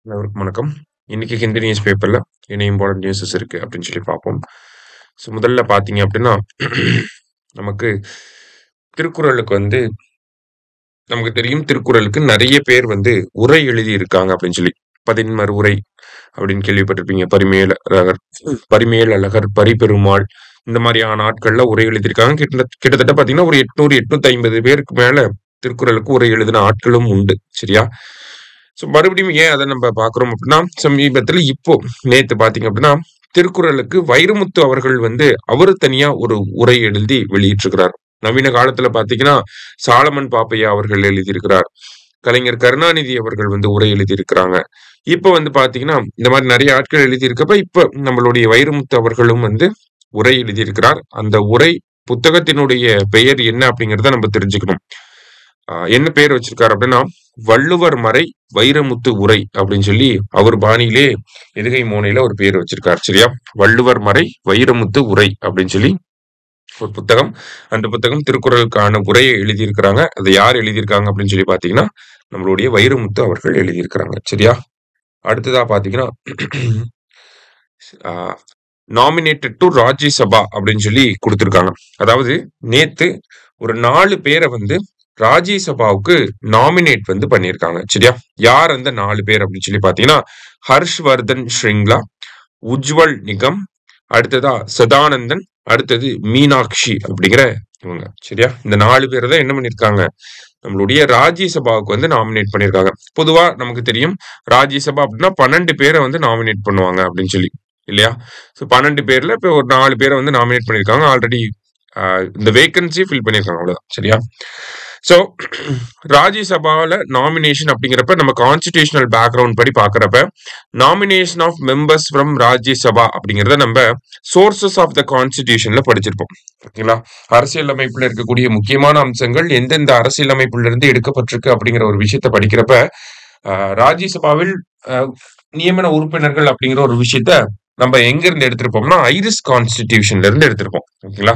அனைவருக்கும் வணக்கம். இன்னைக்கு ஹிந்தி நியூஸ் பேப்பர்ல என்ன இம்பார்ட்டன்ட் நியூஸஸ் இருக்கு அப்படின்னு சொல்லி பார்ப்போம். ஸோ முதல்ல பார்த்தீங்க அப்படின்னா நமக்கு திருக்குறளுக்கு நமக்கு தெரியும் திருக்குறளுக்கு நிறைய பேர் உரை எழுதி இருக்காங்க அப்படின்னு சொல்லி பதின்மர் உரை அப்படின்னு கேள்விப்பட்டிருப்பீங்க. பரிமேலழகர், பரிபெருமாள் இந்த மாதிரியான நாட்கள்ல உரை எழுதியிருக்காங்க. கிட்டத்தட்ட பார்த்தீங்கன்னா ஒரு 800-850 பேருக்கு மேல திருக்குறளுக்கு உரை எழுதின ஆட்களும் உண்டு. சரியா? ஸோ மறுபடியும் ஏன் அதை நம்ம பார்க்குறோம் அப்படின்னா சமீபத்தில் நேத்து பார்த்தீங்க அப்படின்னா திருக்குறளுக்கு வைரமுத்து அவர்கள் அவரு தனியா ஒரு உரை எழுதி வெளியிட்டிருக்கிறார். நவீன காலத்துல பாத்தீங்கன்னா சாலமன் பாப்பையா அவர்கள் எழுதியிருக்கிறார். கலைஞர் கருணாநிதி அவர்கள் உரை எழுதியிருக்கிறாங்க. இப்ப பாத்தீங்கன்னா இந்த மாதிரி நிறைய ஆட்கள் எழுதியிருக்கப்ப இப்ப நம்மளுடைய வைரமுத்து அவர்களும் உரை எழுதியிருக்கிறார். அந்த உரை புத்தகத்தினுடைய பெயர் என்ன அப்படிங்கிறத நம்ம தெரிஞ்சுக்கணும். என்ன பேர் வச்சிருக்காரு அப்படின்னா வள்ளுவர் மறை வைரமுத்து உரை அப்படின்னு சொல்லி அவர் பாணியிலே எதுகை மோனையில ஒரு பேர் வச்சிருக்காரு. சரியா? வள்ளுவர் மறை வைரமுத்து உரை அப்படின்னு சொல்லி ஒரு புத்தகம். அந்த புத்தகம் திருக்குறளுக்கான உரையை எழுதியிருக்கிறாங்க. அதை யார் எழுதியிருக்காங்க அப்படின்னு சொல்லி பாத்தீங்கன்னா நம்மளுடைய வைரமுத்து அவர்கள் எழுதியிருக்கிறாங்க. சரியா? அடுத்ததா பாத்தீங்கன்னா நாமினேட்டட் டு ராஜ்யசபா அப்படின்னு சொல்லி கொடுத்திருக்காங்க. அதாவது நேத்து ஒரு 4 பேரை ராஜ்யசபாவுக்கு நாமினேட் பண்ணியிருக்காங்க. சரியா? யார் அந்த 4 பேர் அப்படின்னு சொல்லி பாத்தீங்கன்னா ஹர்ஷ்வர்தன் ஸ்ரிங்லா, உஜ்வல் நிகம், அடுத்ததா சதானந்தன், அடுத்தது மீனாட்சி அப்படிங்கிற இவங்க. சரியா? இந்த 4 பேரை தான் என்ன பண்ணிருக்காங்க நம்மளுடைய ராஜ்யசபாவுக்கு நாமினேட் பண்ணிருக்காங்க. பொதுவா நமக்கு தெரியும் ராஜ்யசபா அப்படின்னா 12 பேரை நாமினேட் பண்ணுவாங்க அப்படின்னு சொல்லி, இல்லையா? ஸோ 12 பேர்ல இப்ப ஒரு 4 பேரை நாமினேட் பண்ணிருக்காங்க. ஆல்ரெடி இந்த வேகன்சி ஃபில் பண்ணிருக்காங்க. அவ்வளவுதான். சரியா? ஸோ ராஜ்யசபாவில் நாமினேஷன் அப்படிங்கிறப்ப நம்ம கான்ஸ்டிடியூஷனல் பேக்ரவுண்ட் படி பார்க்குறப்ப nomination of members from Rajya Sabha அப்படிங்கிறத நம்ம சோர்சஸ் ஆஃப் த கான்ஸ்டிடியூஷன்ல படிச்சிருப்போம். ஓகேங்களா? அரசியலமைப்புல இருக்கக்கூடிய முக்கியமான அம்சங்கள் எந்தெந்த அரசியலமைப்புல இருந்து எடுக்கப்பட்டிருக்கு அப்படிங்கிற ஒரு விஷயத்த படிக்கிறப்ப ராஜ்யசபாவில் நியமன உறுப்பினர்கள் அப்படிங்கிற ஒரு விஷயத்த நம்ம எங்க இருந்து எடுத்திருப்போம்னா ஐரிஷ் கான்ஸ்டிடியூஷன்ல இருந்து எடுத்திருப்போம். ஓகேங்களா?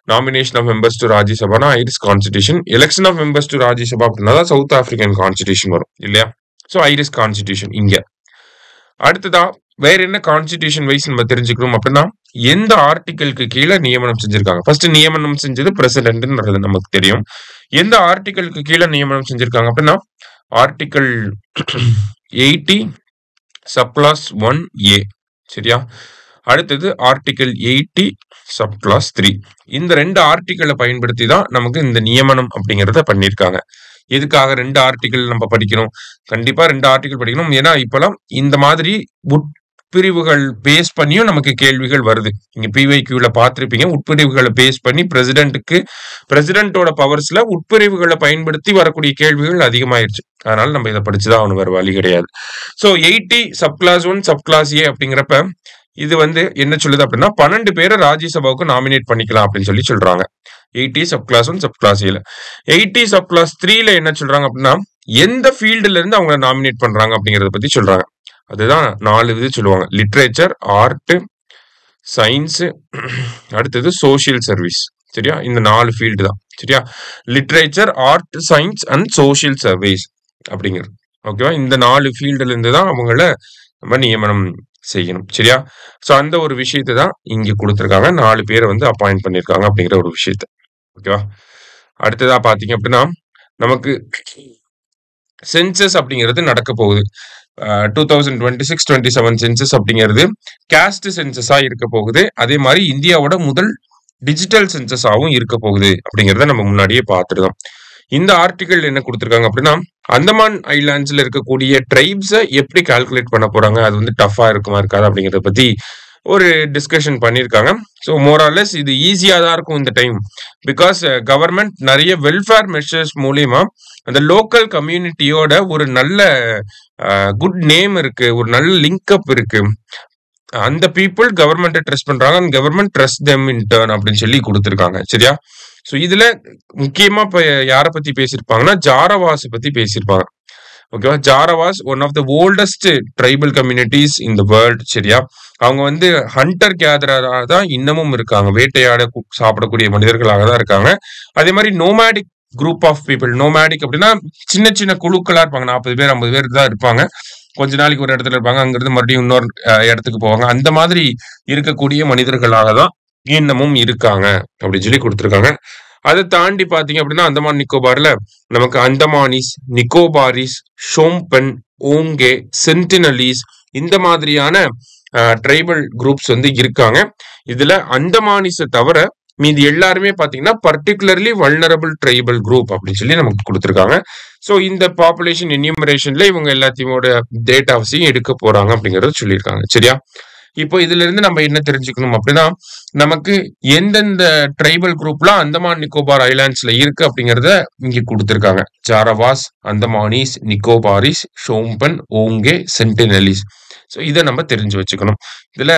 நாமினேஷன் ஆஃப் மெம்பர்ஸ் டு ராஜ்யசபானா Irish constitution, election of members to Rajya Sabha அப்படின்னா தான் சவுத் ஆப்பிரிக்கன் கான்ஸ்டிடியூஷன் வரும், இல்லையா? ஸோ ஐரிஷ் கான்ஸ்டிடியூஷன் இங்க. அடுத்ததா வேற என்ன கான்ஸ்டிடியூஷன் வைஸ் நம்ம தெரிஞ்சுக்கணும் அப்படின்னா எந்த ஆர்டிகலுக்கு கீழே நியமனம் செஞ்சிருக்காங்க. ஃபர்ஸ்ட் நியமனம் செஞ்சது பிரசிடென்ட்ன்றது நமக்கு தெரியும். எந்த ஆர்டிகலுக்கு கீழே நியமனம் செஞ்சிருக்காங்க அப்படின்னா ஆர்டிகல் 80 சப்கிளாஸ் 1A. சரியா? அடுத்தது ஆர்டிகல் 80 சப்கிளாஸ் 3. இந்த 2 ஆர்டிகளை பயன்படுத்தி தான் நமக்கு இந்த நியமனம் அப்படிங்கிறத பண்ணியிருக்காங்க. எதுக்காக 2 ஆர்டிகல் நம்ம படிக்கணும்? கண்டிப்பா 2 ஆர்டிகல் படிக்கணும். ஏன்னா இப்பெல்லாம் இந்த மாதிரி உட்பிரிவுகள் பேஸ் பண்ணியும் நமக்கு கேள்விகள் வருது. நீங்க PYQல பார்த்திருப்பீங்க. உட்பிரிவுகளை பேஸ் பண்ணி பிரசிடென்ட்டோட பவர்ஸ்ல உட்பிரிவுகளை பயன்படுத்தி வரக்கூடிய கேள்விகள் அதிகமாயிருச்சு. அதனால நம்ம இதை படிச்சுதான் அவனு வேற வழி கிடையாது. ஸோ 80 சப்கிளாஸ் 1 சப்கிளாஸ் A அப்படிங்கிறப்ப இது என்ன சொல்லுது அப்படின்னா 12 பேரை ராஜ்யசபாவுக்கு நாமினேட் பண்ணிக்கலாம் அப்படின்னு சொல்லி சொல்றாங்க. 80 சப்கிளாஸ் 1 சப்கிளாஸ் A. 80 சப்கிளாஸ் 3ல என்ன சொல்றாங்க அப்படின்னா எந்த ஃபீல்டுல இருந்து அவங்க நாமினேட் பண்றாங்க அப்படிங்கறத பத்தி சொல்றாங்க. அதுதான் 4 இது சொல்லுவாங்க. லிட்ரேச்சர், ஆர்ட், சயின்ஸ், அடுத்தது சோசியல் சர்வீஸ். சரியா? இந்த 4 ஃபீல்டு தான். சரியா? Literature, art, science and social service அப்படிங்கிறது. ஓகேவா? இந்த 4 ஃபீல்டுல இருந்து தான் அவங்கள நம்ம நியமனம் செய்யணும். சரியா? சோ அந்த ஒரு விஷயத்தை தான் இங்க கொடுத்திருக்காங்க. 4 பேரை அப்பாயிண்ட் பண்ணிருக்காங்க அப்படிங்கிற ஒரு விஷயத்த. ஓகேவா? அடுத்ததா பாத்தீங்க அப்படின்னா நமக்கு சென்சஸ் அப்படிங்கிறது நடக்க போகுது. 2026-27 சென்சஸ் அப்படிங்கிறது காஸ்ட் சென்சஸா இருக்க போகுது. அதே மாதிரி இந்தியாவோட முதல் டிஜிட்டல் சென்சஸாவும் இருக்க போகுது அப்படிங்கிறத நம்ம முன்னாடியே பார்த்துருந்தோம். இந்த ஆர்டிகல் என்ன கொடுத்திருக்காங்க அப்படின்னா அந்தமான் ஐலாண்ட்ஸ்ல இருக்கக்கூடிய ட்ரைப்ஸை எப்படி கால்குலேட் பண்ண போறாங்க, அது டஃபா இருக்குமா இருக்காது அப்படிங்கறத பத்தி ஒரு டிஸ்கஷன் பண்ணியிருக்காங்க. ஸோ மோராலெஸ் இது ஈஸியா தான் இருக்கும் இந்த டைம். பிகாஸ் கவர்மெண்ட் நிறைய வெல்ஃபேர் மெஷர்ஸ் மூலியமா அந்த லோக்கல் கம்யூனிட்டியோட ஒரு நல்ல குட் நேம் இருக்கு, ஒரு நல்ல லிங்க் அப் இருக்கு. அந்த பீப்புள் கவர்மெண்ட்டை ட்ரஸ்ட் பண்றாங்க, அந்த government trust them in turn அப்படின்னு சொல்லி கொடுத்திருக்காங்க. சரியா? ஸோ இதுல முக்கியமா இப்ப யாரை பத்தி பேசியிருப்பாங்கன்னா ஜாரவாஸ் பத்தி பேசியிருப்பாங்க. ஓகேவா? Jarawas one of the oldest tribal communities in the world. சரியா? அவங்க ஹண்டர் கேதரரா தான் இன்னமும் இருக்காங்க. வேட்டையாட சாப்பிடக்கூடிய மனிதர்களாக தான் இருக்காங்க. அதே மாதிரி nomadic group of people. Nomadic அப்படின்னா சின்ன சின்ன குழுக்களா இருப்பாங்க. 40 பேர் 50 பேர் தான் இருப்பாங்க. கொஞ்ச நாளைக்கு ஒரு இடத்துல இருப்பாங்க. அங்கிருந்து மறுபடியும் இன்னொரு இடத்துக்கு போவாங்க. அந்த மாதிரி இருக்கக்கூடிய மனிதர்களாக தான் இன்னமும் இருக்காங்க அப்படின்னு சொல்லி கொடுத்துருக்காங்க. அதை தாண்டி பாத்தீங்க அப்படின்னா அந்தமான் நிக்கோபார்ல நமக்கு அந்தமானிஸ், நிக்கோபாரிஸ், ஷோம்பென், ஓங்கே, சென்டினலீஸ் இந்த மாதிரியான ட்ரைபல் குரூப்ஸ் வந்து இருக்காங்க. இதுல அந்தமானிஸை தவிர மீதி எல்லாருமே பாத்தீங்கன்னா பர்டிகுலர்லி வல்னரபிள் ட்ரைபல் குரூப் அப்படின்னு சொல்லி நமக்கு கொடுத்துருக்காங்க. ஸோ இந்த பாப்புலேஷன் என்யூமரேஷன்ல இவங்க எல்லாத்தையோட டேட்டாஸையும் எடுக்க போறாங்க அப்படிங்கறத சொல்லியிருக்காங்க. சரியா? இப்போ இதுல இருந்து நம்ம என்ன தெரிஞ்சுக்கணும் அப்படின்னா நமக்கு எந்தெந்த ட்ரைபல் குரூப்லாம் அந்தமான் நிக்கோபார் ஐலாண்ட்ஸ்ல இருக்கு அப்படிங்கறத இங்க கொடுத்திருக்காங்க. ஜாரவாஸ், அந்தமானிஸ், நிக்கோபாரிஸ், ஷோம்பன், ஓங்கே, சென்டினலிஸ். ஸோ இதை நம்ம தெரிஞ்சு வச்சுக்கணும். இதுல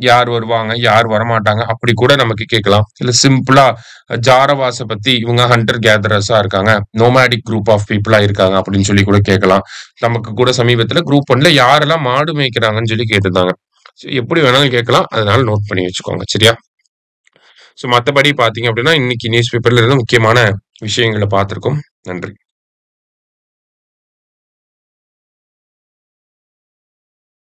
யார் வருவாங்க, யார் வரமாட்டாங்க அப்படி கூட நமக்கு கேட்கலாம். இல்ல சிம்பிளா ஜாரவாஸை பத்தி இவங்க ஹண்டர் கேதரர்ஸா இருக்காங்க, நோமேடிக் குரூப் ஆஃப் பீப்புளா இருக்காங்க அப்படின்னு சொல்லி கூட கேட்கலாம். நமக்கு கூட சமீபத்துல குரூப் 1ல யாரெல்லாம் மாடு மேய்க்கிறாங்கன்னு சொல்லி கேட்டிருந்தாங்க. எப்படி வேணாலும் கேட்கலாம். அதனால நோட் பண்ணி வச்சுக்கோங்க. சரியா? ஸோ மற்றபடி பாத்தீங்க அப்படின்னா இன்னைக்கு நியூஸ் பேப்பர்ல இருந்து முக்கியமான விஷயங்களை பார்த்திருக்கோம். நன்றி.